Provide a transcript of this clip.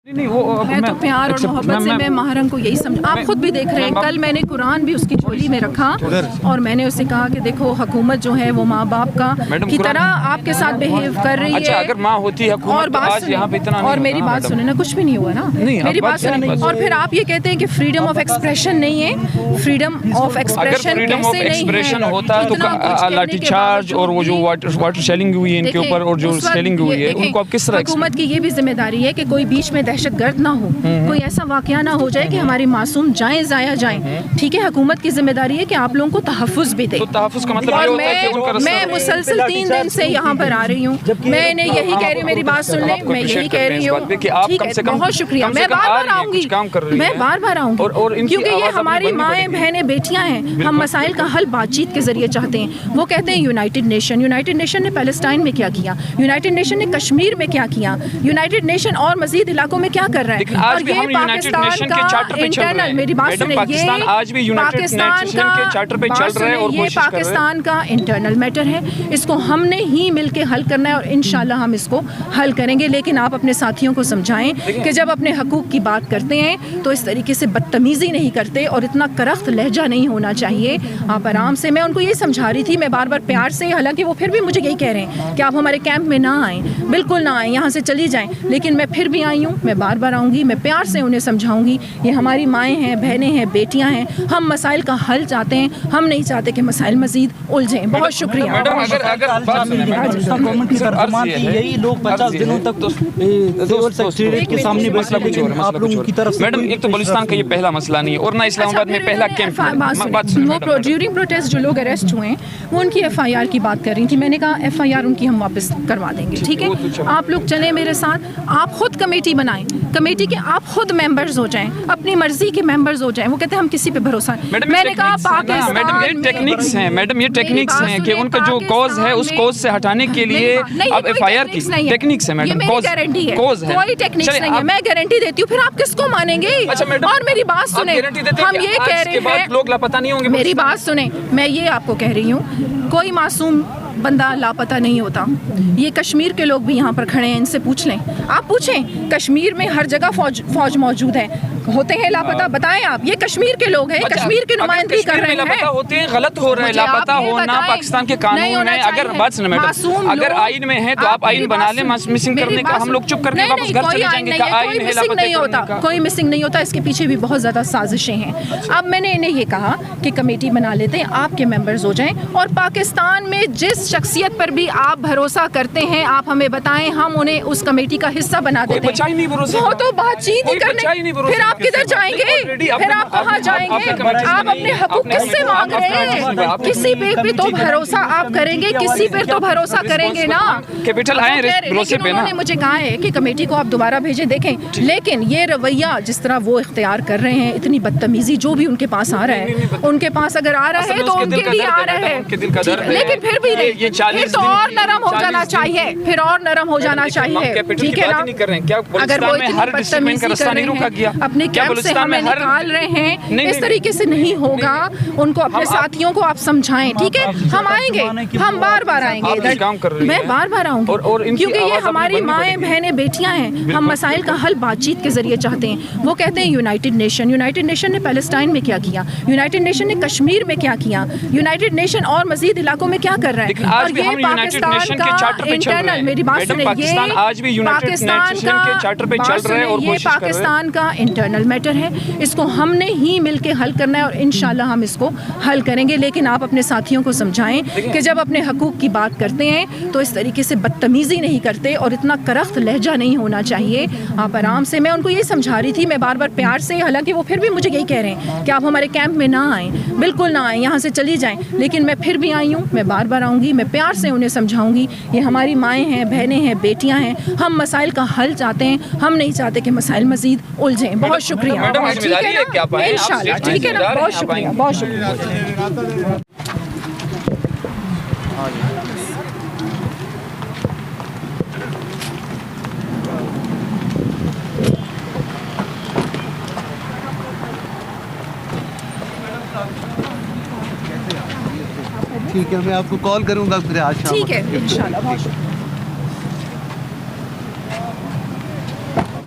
میں تو پیار اور محبت سے میں ماہرن کو یہی سمجھا. آپ خود بھی دیکھ رہے ہیں, کل میں نے قرآن بھی اس کی جھولی میں رکھا اور میں نے اسے کہا کہ دیکھو حکومت جو ہے وہ ماں باپ کا کی طرح آپ کے ساتھ بہیو کر رہی ہے. اگر ماں ہوتی اور میری بات سنیں نا, کچھ بھی نہیں ہوا نا, میری بات سنیں. اور پھر آپ یہ کہتے ہیں کہ فریڈم آف ایکسپریشن نہیں ہے. فریڈم آف ایکسپریشن کیسے نہیں ہے؟ ہوتا تو لاٹھی چارج اور وہ جو واٹر شیلنگ ہوئی ہے ان کے اوپر اور جو سیلنگ ہوئی ہے ان کو آپ کس طرح؟ حکومت کی یہ بھی ذمہ داری ہے کہ کوئی بیچ میں دہشت گرد نہ ہو, کوئی ایسا واقعہ نہ ہو جائے کہ ہماری معصوم جائیں ضائع جائیں. ٹھیک ہے, حکومت کی ذمہ داری ہے کہ آپ لوگوں کو تحفظ بھی دے. تحفظ کا مطلب اور میں مسلسل 3 دن سے یہاں پر آ رہی ہوں, میں نے یہی کہہ رہی ہوں, میری بات سن لیں, میں یہی کہہ رہی ہوں. ٹھیک ہے, بہت شکریہ, میں بار بار آؤں گی, میں بار بار آؤں گی, کیونکہ یہ ہماری مائیں بہنیں بیٹیاں ہیں. ہم مسائل کا حل بات چیت کے ذریعے چاہتے ہیں. وہ کہتے ہیں یونائٹڈ نیشن نے پیلسٹائن میں کیا کیا, یونائٹڈ نیشن نے کشمیر میں کیا کیا, یونائٹڈ نیشن اور مزید علاقوں میں کیا کر رہا ہے. اور یہ پاکستان کا انٹرنل, میری بات سنیں, یہ پاکستان کا انٹرنل میٹر ہے. اس کو ہم نے ہی مل کے حل کرنا ہے اور انشاءاللہ ہم اس کو حل کریں گے. لیکن آپ اپنے ساتھیوں کو سمجھائیں کہ جب اپنے حقوق کی بات کرتے ہیں تو اس طریقے سے بدتمیزی نہیں کرتے اور اتنا کرخت لہجہ نہیں ہونا چاہیے. آپ آرام سے, میں ان کو یہ سمجھا رہی تھی, میں بار بار پیار سے, حالانکہ وہ پھر بھی مجھے یہی کہہ رہے ہیں کہ آپ ہمارے کیمپ میں نہ آئیں, بالکل نہ آئیں, یہاں سے چلی جائیں. لیکن میں پھر بھی آئی ہوں, میں بار بار آؤں گی, میں پیار سے انہیں سمجھاؤں گی. یہ ہماری مائیں ہیں, بہنیں ہیں, بیٹیاں ہیں. ہم مسائل کا حل چاہتے ہیں, ہم نہیں چاہتے کہ مسائل مزید الجھیں. بہت شکریہ. میڈم ایک تو بلوچستان کا یہ پہلا مسئلہ نہیں ہے اور نہ اسلام آباد میں پہلا کیمپ. وہ ڈیورنگ پروٹیسٹ جو لوگ اریسٹ ہوئے ہیں وہ ان کی ایف آئی آر کی بات کر رہی تھی. میں نے کہا ایف آئی آر ان کی ہم واپس کروا دیں گے. ٹھیک ہے, آپ لوگ چلیں میرے ساتھ, آپ خود کمیٹی بنائیں, کمیٹی کے آپ خود ممبرز ہو جائیں, اپنی مرضی کے ممبرز ہو جائیں. وہ کہتے ہیں ہم کسی پہ بھروسہ نہیں. میں نے کہا پاکستان, میڈم یہ ٹیکنیکس ہیں, میڈم یہ ٹیکنیکس ہیں کہ ان کا جو کوز ہے اس کوز سے ہٹانے کے لیے اب ایف آئی آر کی ٹیکنیکس ہے. میڈم کوز ہے, کوئی ٹیکنیکس نہیں ہے, میں گارنٹی دیتی ہوں. پھر آپ کس کو مانیں گے؟ اور میری بات سنیں, ہم یہ کہہ رہے ہیں, لوگ لاپتہ نہیں ہوں گے. میری بات سنیں, میں یہ آپ کو کہہ رہی ہوں, کوئی معصوم بندہ لاپتہ نہیں ہوتا. یہ کشمیر کے لوگ بھی یہاں پر کھڑے ہیں, ان سے پوچھ لیں, آپ پوچھیں, کشمیر میں ہر جگہ فوج موجود ہے, ہوتے ہیں لاپتہ. بتائیں آپ, یہ کشمیر کے لوگ ہیں, کشمیر کی نمائندگی کر رہے ہیں. ہوتے ہیں, غلط ہو رہا ہے. لاپتہ ہونا پاکستان کے قانون میں, اگر بات سنیں میڈم, اگر آئین میں ہے تو آپ آئین بنا لیں. مسنگ کرنے کا ہم لوگ چپ کر کے واپس گھر چلے جائیں گے. کوئی مسنگ نہیں ہوتا, کوئی مسنگ نہیں ہوتا. اس کے پیچھے بھی بہت زیادہ سازشیں ہیں. اب میں نے انہیں یہ کہا کہ کمیٹی بنا لیتے ہیں, آپ کے ممبرز ہو جائیں, اور پاکستان میں جس شخصیت پر بھی آپ بھروسہ کرتے ہیں آپ ہمیں بتائیں, ہم انہیں اس کمیٹی کا حصہ بنا دیتے ہیں. وہ تو بات چیت ہی کرنے, پھر آپ کدھر جائیں گے, پھر آپ کہاں جائیں گے؟ آپ اپنے حقوق کس سے مانگ رہے ہیں؟ کسی پہ تو بھروسہ آپ کریں گے, کسی پہ تو بھروسہ کریں گے نا. لیکن انہوں نے مجھے کہا ہے کہ کمیٹی کو آپ دوبارہ بھیجیں. دیکھیں, لیکن یہ رویہ جس طرح وہ اختیار کر رہے ہیں, اتنی بدتمیزی جو بھی ان کے پاس آ رہا ہے, ان کے پاس اگر آ رہا ہے تو ان کے لیے آ رہا ہے, لیکن پھر بھی نہیں, تو اور نرم ہو جانا چاہیے, پھر اور نرم ہو جانا چاہیے. ٹھیک ہے نا, اگر وہ اتنی بدتمیزی کر رہے ہیں, اپنے کیمپ سے ہمیں نکال رہے ہیں, اس طریقے سے نہیں ہوگا. ان کو, اپنے ساتھیوں کو آپ سمجھائیں. ٹھیک ہے, ہم آئیں گے, ہم بار بار آئیں گے, میں بار بار آؤں گی, کیونکہ یہ ہماری مائیں بہنیں بیٹیاں ہیں. ہم مسائل کا حل بات چیت کے ذریعے چاہتے ہیں. وہ کہتے ہیں یونائٹڈ نیشن نے پیلسٹائن میں کیا کیا, یونائٹڈ نیشن نے کشمیر میں کیا کیا, یونائٹڈ نیشن اور مزید علاقوں میں کیا کر رہا ہے. اور یہ پاکستان کا انٹرنل, میری بات سنیں, یہ پاکستان کا انٹرنل میٹر ہے. اس کو ہم نے ہی مل کے حل کرنا ہے اور انشاءاللہ ہم اس کو حل کریں گے. لیکن آپ اپنے ساتھیوں کو سمجھائیں کہ جب اپنے حقوق کی بات کرتے ہیں تو اس طریقے سے بدتمیزی نہیں کرتے اور اتنا کرخت لہجہ نہیں ہونا چاہیے. آپ آرام سے, میں ان کو یہ سمجھا رہی تھی, میں بار بار پیار سے, حالانکہ وہ پھر بھی مجھے یہی کہہ رہے ہیں کہ آپ ہمارے کیمپ میں نہ آئیں, بالکل نہ آئیں, یہاں سے چلی جائیں. لیکن میں پھر بھی آئی ہوں, میں بار بار آؤں گی, میں پیار سے انہیں سمجھاؤں گی. یہ ہماری مائیں ہیں, بہنیں ہیں, بیٹیاں ہیں. ہم مسائل کا حل چاہتے ہیں, ہم نہیں چاہتے کہ مسائل مزید الجھیں. بہت شکریہ. انشاءاللہ, ٹھیک ہے نا, بہت شکریہ, بہت شکریہ. ٹھیک ہے, میں آپ کو کال کروں گا پھر آج شام. ٹھیک ہے, انشاءاللہ. بہت شکریہ.